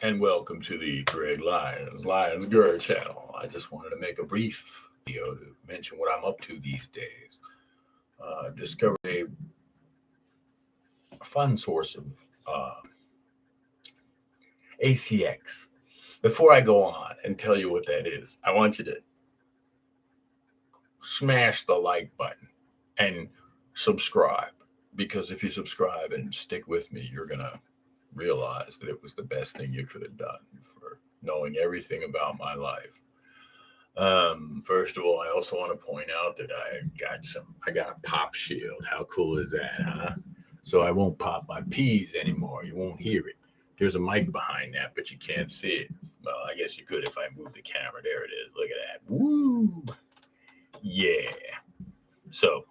and welcome to the Greg Lions Girl channel. I just wanted to make a brief video to mention what I'm up to these days. Discovered a fun source of ACX. Before I go on and tell you what that is, I want you to smash the like button and subscribe, because if you subscribe and stick with me, you're going to realize that it was the best thing you could have done for knowing everything about my life. First of all, I also want to point out that I got a pop shield. How cool is that, huh? So I won't pop my peas anymore. You won't hear it. There's a mic behind that, but you can't see it. Well, I guess you could if I move the camera. There it is. Look at that. Woo! Yeah. So,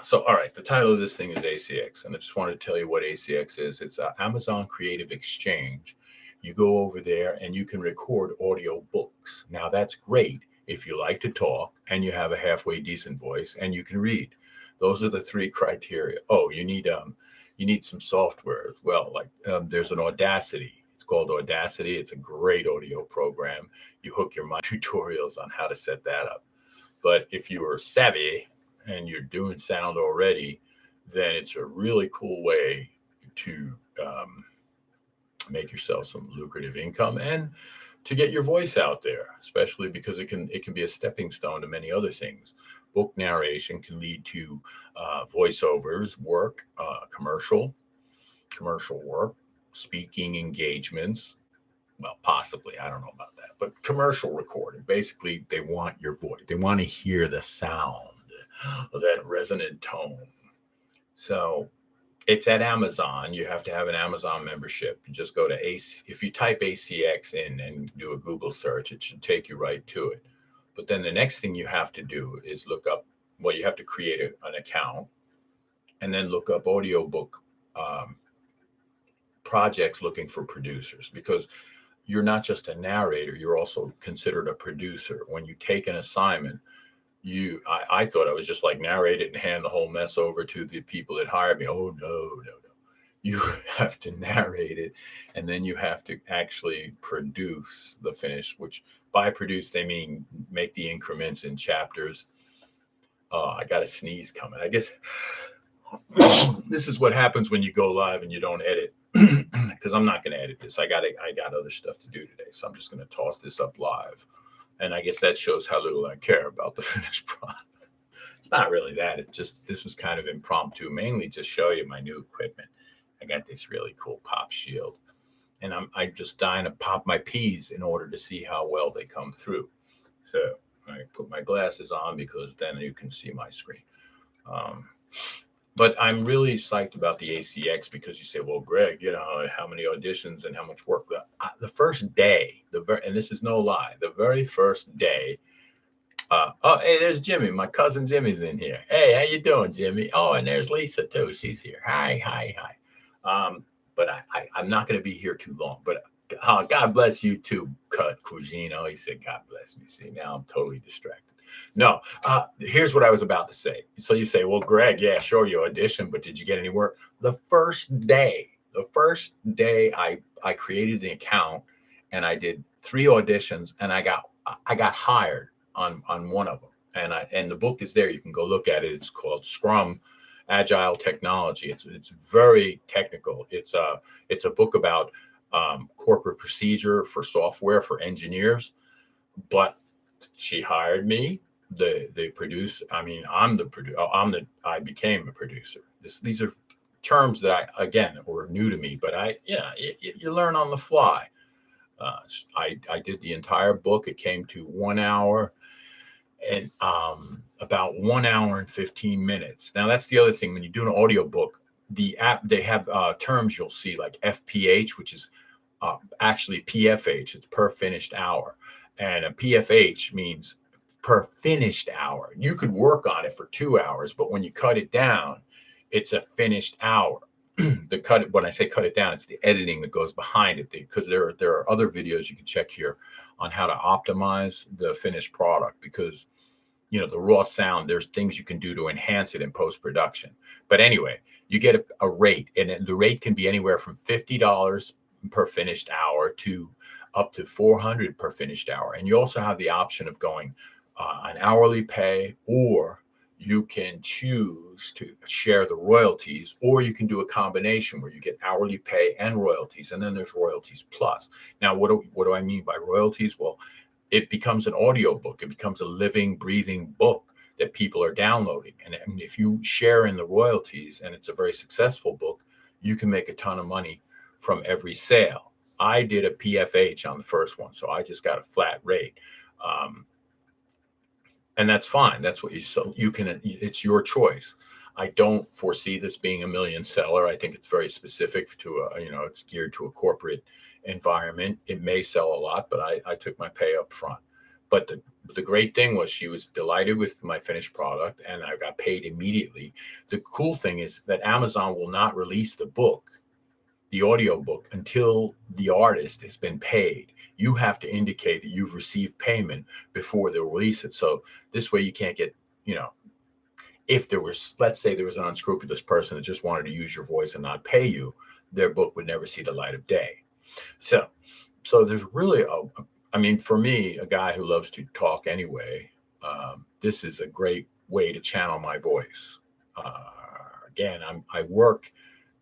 So, all right. The title of this thing is ACX, and I just wanted to tell you what ACX is. It's Amazon Creative Exchange. You go over there and you can record audio books. Now, that's great if you like to talk and you have a halfway decent voice and you can read. Those are the three criteria. Oh, you need some software as well. Like there's an Audacity. It's called Audacity. It's a great audio program. You hook your tutorials on how to set that up. But if you are savvy and you're doing sound already, then it's a really cool way to make yourself some lucrative income and to get your voice out there, especially because it can be a stepping stone to many other things. Book narration can lead to voiceovers work, commercial work, speaking engagements. Well, possibly, I don't know about that, but commercial recording. Basically, they want your voice. They want to hear the sound of that resonant tone. So it's at Amazon. You have to have an Amazon membership. You just go to if you type ACX in and do a Google search, it should take you right to it. But then the next thing you have to do is look up, you have to create an account and then look up audiobook projects looking for producers, because you're not just a narrator, you're also considered a producer. When you take an assignment, I thought I was just like narrate it and hand the whole mess over to the people that hired me. Oh, no. You have to narrate it, and then you have to actually produce the finish, which by produce, they mean make the increments in chapters. I got a sneeze coming. I guess this is what happens when you go live and you don't edit, because I'm not going to edit this. I got other stuff to do today, so I'm just going to toss this up live. And I guess that shows how little I care about the finished product. It's not really that. It's just, this was kind of impromptu, mainly just show you my new equipment. I got this really cool pop shield, and I'm just dying to pop my peas in order to see how well they come through. So I put my glasses on because then you can see my screen. But I'm really psyched about the ACX because you say, well, Greg, how many auditions and how much work? The first day, and this is no lie, the very first day. Hey, there's Jimmy. My cousin Jimmy's in here. Hey, how you doing, Jimmy? Oh, and there's Lisa too. She's here. Hi. But I'm not going to be here too long. But God bless you too, Cut Cugino. He said, God bless me. See, now I'm totally distracted. No, here's what I was about to say. So you say, well, Greg, yeah, sure, you auditioned, but did you get any work? The first day I created the account and I did 3 auditions, and I got hired on one of them. And the book is there. You can go look at it. It's called Scrum Agile Technology. It's very technical. It's a book about corporate procedure for software for engineers. But she hired me. They produce. I mean, I became a producer. These are terms that were new to me, but you learn on the fly. I did the entire book. It came to 1 hour and about 1 hour and 15 minutes. Now that's the other thing. When you do an audio book, the app, they have terms you'll see like FPH, which is actually PFH. It's per finished hour. And a PFH means per finished hour. You could work on it for 2 hours, but when you cut it down, it's a finished hour. When I say cut it down, it's the editing that goes behind it, because there are other videos you can check here on how to optimize the finished product, because the raw sound, there's things you can do to enhance it in post-production. But anyway, you get a rate, and the rate can be anywhere from $50 per finished hour to up to 400 per finished hour. And you also have the option of going an hourly pay, or you can choose to share the royalties, or you can do a combination where you get hourly pay and royalties. And then there's royalties plus. Now, what do I mean by royalties? Well, it becomes an audio book. It becomes a living, breathing book that people are downloading. And if you share in the royalties and it's a very successful book, you can make a ton of money from every sale. I did a PFH on the first one, so I just got a flat rate. And that's fine. That's what you can, it's your choice. I don't foresee this being a million seller. I think it's very specific to it's geared to a corporate environment. It may sell a lot, but I took my pay up front. But the great thing was she was delighted with my finished product, and I got paid immediately. The cool thing is that Amazon will not release the book, the audio book, until the artist has been paid. You have to indicate that you've received payment before they'll release it. So this way you can't get, if there was, let's say there was an unscrupulous person that just wanted to use your voice and not pay you, their book would never see the light of day. So there's really for me, a guy who loves to talk anyway, this is a great way to channel my voice. Again, I work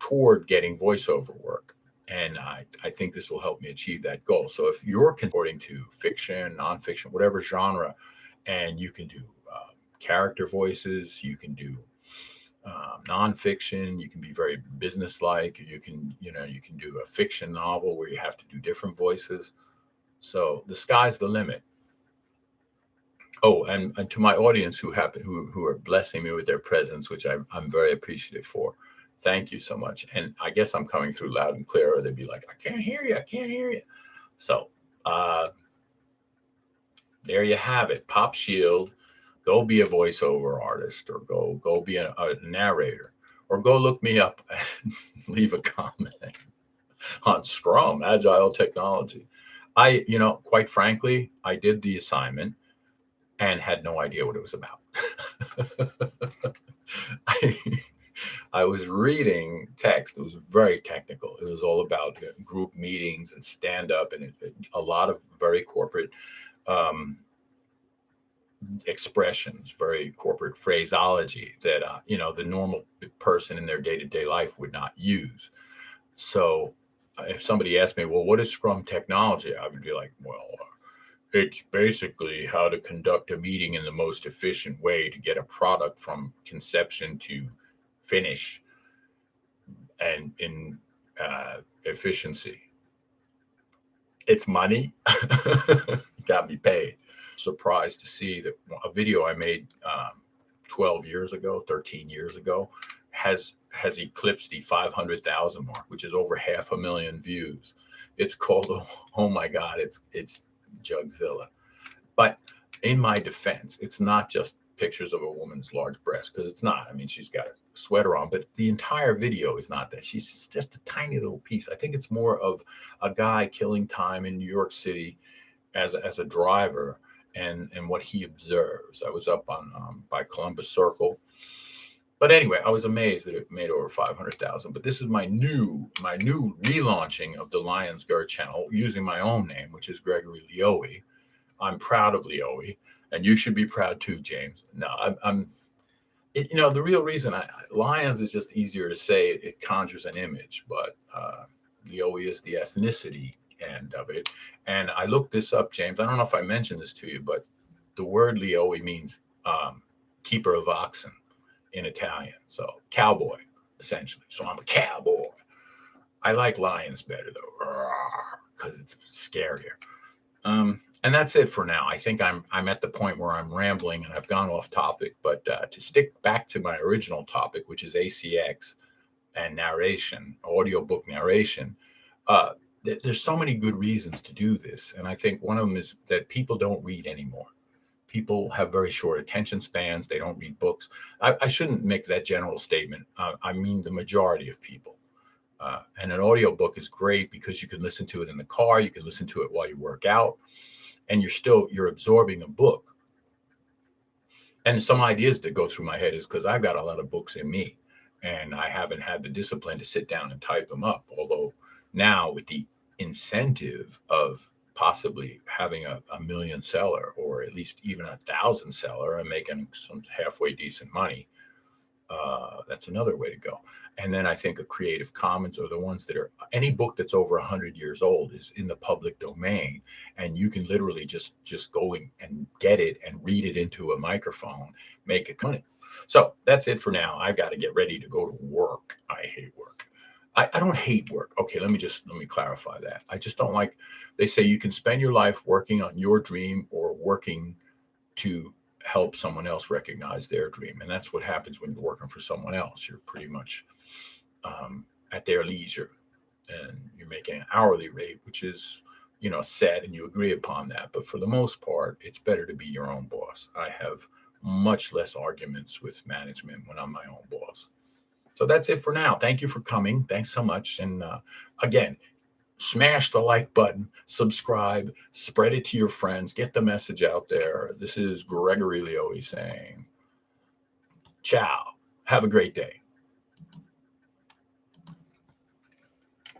toward getting voiceover work, and I think this will help me achieve that goal. So if you're converting to fiction, nonfiction, whatever genre, and you can do character voices, you can do nonfiction, you can be very businesslike, you can do a fiction novel where you have to do different voices. So the sky's the limit. Oh, and to my audience who are blessing me with their presence, which I'm very appreciative for. Thank you so much. And I guess I'm coming through loud and clear, or they'd be like, I can't hear you. I can't hear you. So there you have it. Pop Shield. Go be a voiceover artist, or go be a narrator, or go look me up and leave a comment on Scrum, Agile Technology. Quite frankly, I did the assignment and had no idea what it was about. I was reading text. It was very technical. It was all about group meetings and stand-up, and a lot of very corporate expressions, very corporate phraseology that the normal person in their day-to-day life would not use. So if somebody asked me, well, what is Scrum technology? I would be like, well, it's basically how to conduct a meeting in the most efficient way to get a product from conception to finish, and in efficiency. It's money. Got me paid. Surprised to see that a video I made 13 years ago has eclipsed the 500,000 mark, which is over 500,000 views. It's called, oh my God, it's Jugzilla. But in my defense, it's not just pictures of a woman's large breast, because it's not. I mean, she's got a sweater on, but the entire video is not that. She's just a tiny little piece. I think it's more of a guy killing time in New York City as a driver, and what he observes. I was up on by Columbus Circle. But anyway, I was amazed that it made over 500,000. But this is my new relaunching of the Lions Girl channel using my own name, which is Gregory Leoe. I'm proud of Leoe, and you should be proud too, James. No, the real reason Lions is just easier to say. It conjures an image, but Leoe is the ethnicity end of it. And I looked this up, James. I don't know if I mentioned this to you, but the word Leoe means keeper of oxen in Italian. So cowboy, essentially. So I'm a cowboy. I like lions better though, because it's scarier. And that's it for now. I think I'm at the point where I'm rambling and I've gone off topic. But to stick back to my original topic, which is ACX and narration, audiobook narration, there's so many good reasons to do this. And I think one of them is that people don't read anymore. People have very short attention spans. They don't read books. I shouldn't make that general statement. I mean the majority of people. And an audiobook is great because you can listen to it in the car. You can listen to it while you work out. And you're absorbing a book. And some ideas that go through my head is because I've got a lot of books in me. And I haven't had the discipline to sit down and type them up. Although now with the incentive of possibly having a million seller or at least even 1,000 seller and making some halfway decent money, that's another way to go. And then I think a Creative Commons are the ones that are, any book that's over 100 years old is in the public domain, and you can literally just go and get it and read it into a microphone, make it money. So that's it for now. I've got to get ready to go to work. I hate work. I don't hate work. Okay, let me clarify that. I just don't like, they say you can spend your life working on your dream or working to help someone else recognize their dream. And that's what happens when you're working for someone else. You're pretty much at their leisure, and you're making an hourly rate, which is, set, and you agree upon that. But for the most part, it's better to be your own boss. I have much less arguments with management when I'm my own boss. So that's it for now. Thank you for coming. Thanks so much. And again, smash the like button, subscribe, spread it to your friends, get the message out there. This is Gregory Leoe saying, ciao. Have a great day.